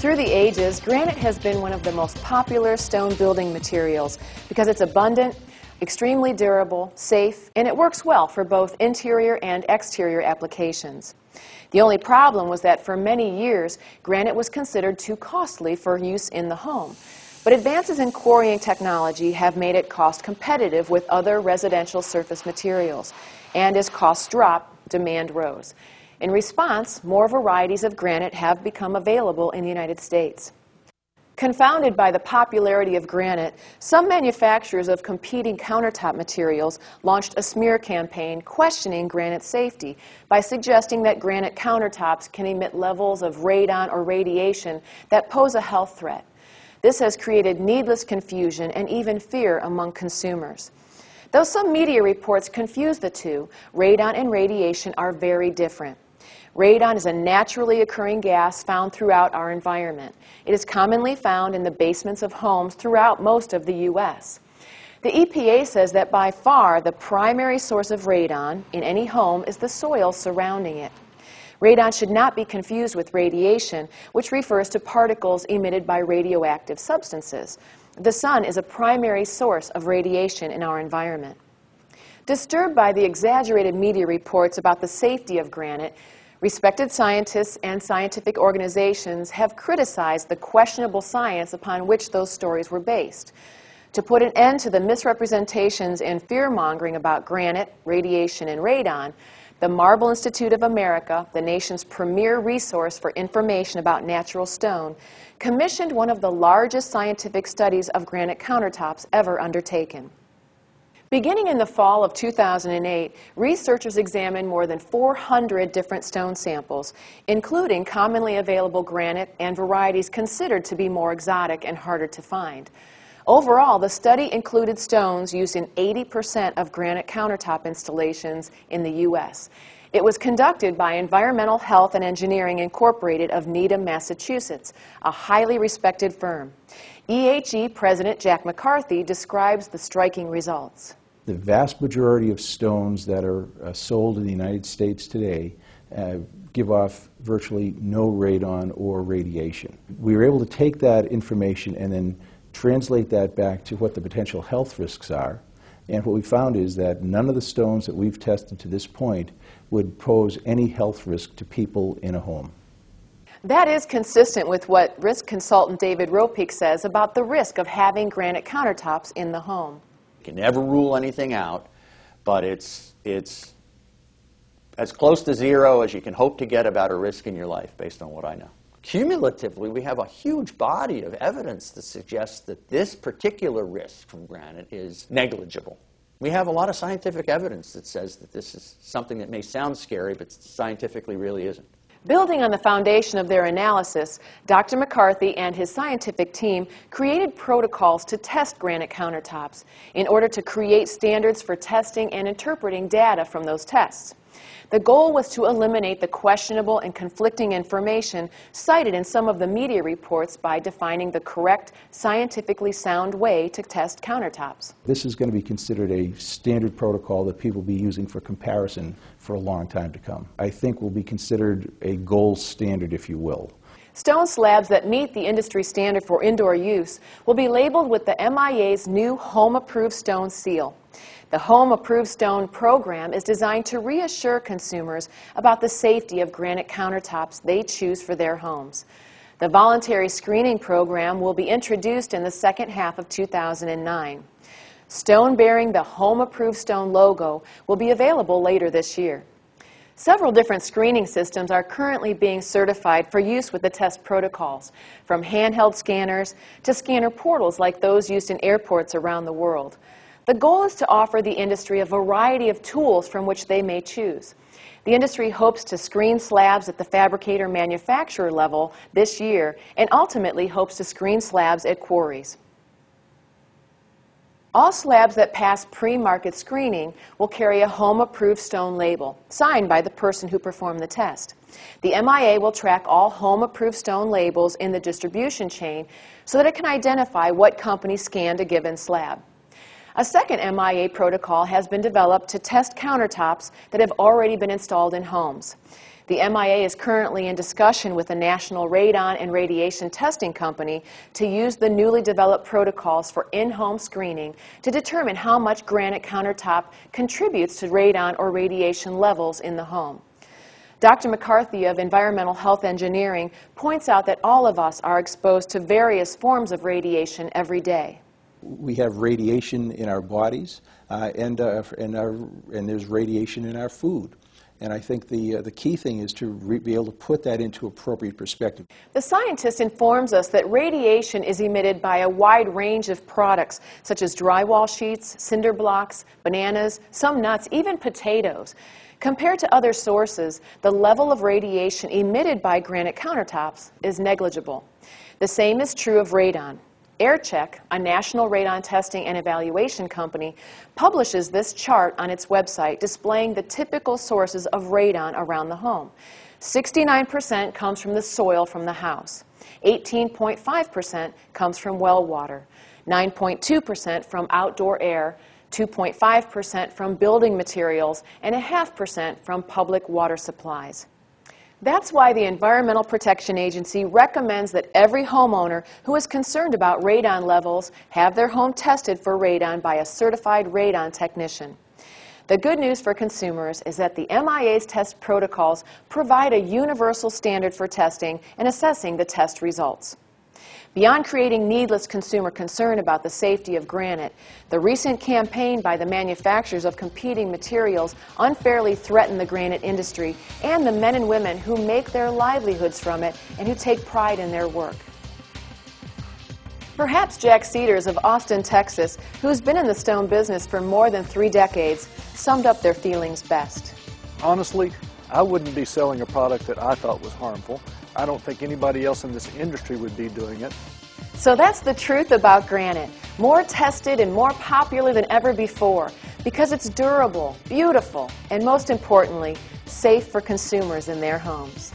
Through the ages, granite has been one of the most popular stone building materials because it's abundant, extremely durable, safe, and it works well for both interior and exterior applications. The only problem was that for many years, granite was considered too costly for use in the home. But advances in quarrying technology have made it cost competitive with other residential surface materials. And as costs drop, demand rose. In response, more varieties of granite have become available in the United States. Confounded by the popularity of granite, some manufacturers of competing countertop materials launched a smear campaign questioning granite safety by suggesting that granite countertops can emit levels of radon or radiation that pose a health threat. This has created needless confusion and even fear among consumers. Though some media reports confuse the two, radon and radiation are very different. Radon is a naturally occurring gas found throughout our environment. It is commonly found in the basements of homes throughout most of the U.S. The EPA says that by far the primary source of radon in any home is the soil surrounding it. Radon should not be confused with radiation, which refers to particles emitted by radioactive substances. The sun is a primary source of radiation in our environment. Disturbed by the exaggerated media reports about the safety of granite, respected scientists and scientific organizations have criticized the questionable science upon which those stories were based. To put an end to the misrepresentations and fear-mongering about granite, radiation, and radon, the Marble Institute of America, the nation's premier resource for information about natural stone, commissioned one of the largest scientific studies of granite countertops ever undertaken. Beginning in the fall of 2008, researchers examined more than 400 different stone samples, including commonly available granite and varieties considered to be more exotic and harder to find. Overall, the study included stones used in 80% of granite countertop installations in the U.S. It was conducted by Environmental Health and Engineering Incorporated of Needham, Massachusetts, a highly respected firm. EHE President Jack McCarthy describes the striking results. The vast majority of stones that are sold in the United States today give off virtually no radon or radiation. We were able to take that information and then translate that back to what the potential health risks are. And what we found is that none of the stones that we've tested to this point would pose any health risk to people in a home. That is consistent with what risk consultant David Ropeek says about the risk of having granite countertops in the home. You can never rule anything out, but it's as close to zero as you can hope to get about a risk in your life, based on what I know. Cumulatively, we have a huge body of evidence that suggests that this particular risk from granite is negligible. We have a lot of scientific evidence that says that this is something that may sound scary, but scientifically really isn't. Building on the foundation of their analysis, Dr. McCarthy and his scientific team created protocols to test granite countertops in order to create standards for testing and interpreting data from those tests. The goal was to eliminate the questionable and conflicting information cited in some of the media reports by defining the correct, scientifically sound way to test countertops. This is going to be considered a standard protocol that people will be using for comparison for a long time to come. I think will be considered a gold standard, if you will. Stone slabs that meet the industry standard for indoor use will be labeled with the MIA's new Home Approved Stone seal. The Home Approved Stone program is designed to reassure consumers about the safety of granite countertops they choose for their homes. The voluntary screening program will be introduced in the second half of 2009. Stone bearing the Home Approved Stone logo will be available later this year. Several different screening systems are currently being certified for use with the test protocols, from handheld scanners to scanner portals like those used in airports around the world. The goal is to offer the industry a variety of tools from which they may choose. The industry hopes to screen slabs at the fabricator-manufacturer level this year and ultimately hopes to screen slabs at quarries. All slabs that pass pre-market screening will carry a home-approved stone label, signed by the person who performed the test. The MIA will track all home-approved stone labels in the distribution chain so that it can identify what company scanned a given slab. A second MIA protocol has been developed to test countertops that have already been installed in homes. The MIA is currently in discussion with the National Radon and Radiation Testing Company to use the newly developed protocols for in-home screening to determine how much granite countertop contributes to radon or radiation levels in the home. Dr. McCarthy of Environmental Health Engineering points out that all of us are exposed to various forms of radiation every day. We have radiation in our bodies, and there's radiation in our food. And I think the key thing is to be able to put that into appropriate perspective. The scientist informs us that radiation is emitted by a wide range of products, such as drywall sheets, cinder blocks, bananas, some nuts, even potatoes. Compared to other sources, the level of radiation emitted by granite countertops is negligible. The same is true of radon. AirCheck, a national radon testing and evaluation company, publishes this chart on its website displaying the typical sources of radon around the home. 69% comes from the soil from the house. 18.5% comes from well water. 9.2% from outdoor air. 2.5% from building materials, and 0.5% from public water supplies. That's why the Environmental Protection Agency recommends that every homeowner who is concerned about radon levels have their home tested for radon by a certified radon technician. The good news for consumers is that the MIA's test protocols provide a universal standard for testing and assessing the test results. Beyond creating needless consumer concern about the safety of granite, the recent campaign by the manufacturers of competing materials unfairly threaten the granite industry and the men and women who make their livelihoods from it and who take pride in their work. Perhaps Jack Cedars of Austin, Texas, who's been in the stone business for more than 3 decades, summed up their feelings best. Honestly, I wouldn't be selling a product that I thought was harmful. I don't think anybody else in this industry would be doing it. So that's the truth about granite. More tested and more popular than ever before because it's durable, beautiful, and most importantly, safe for consumers in their homes.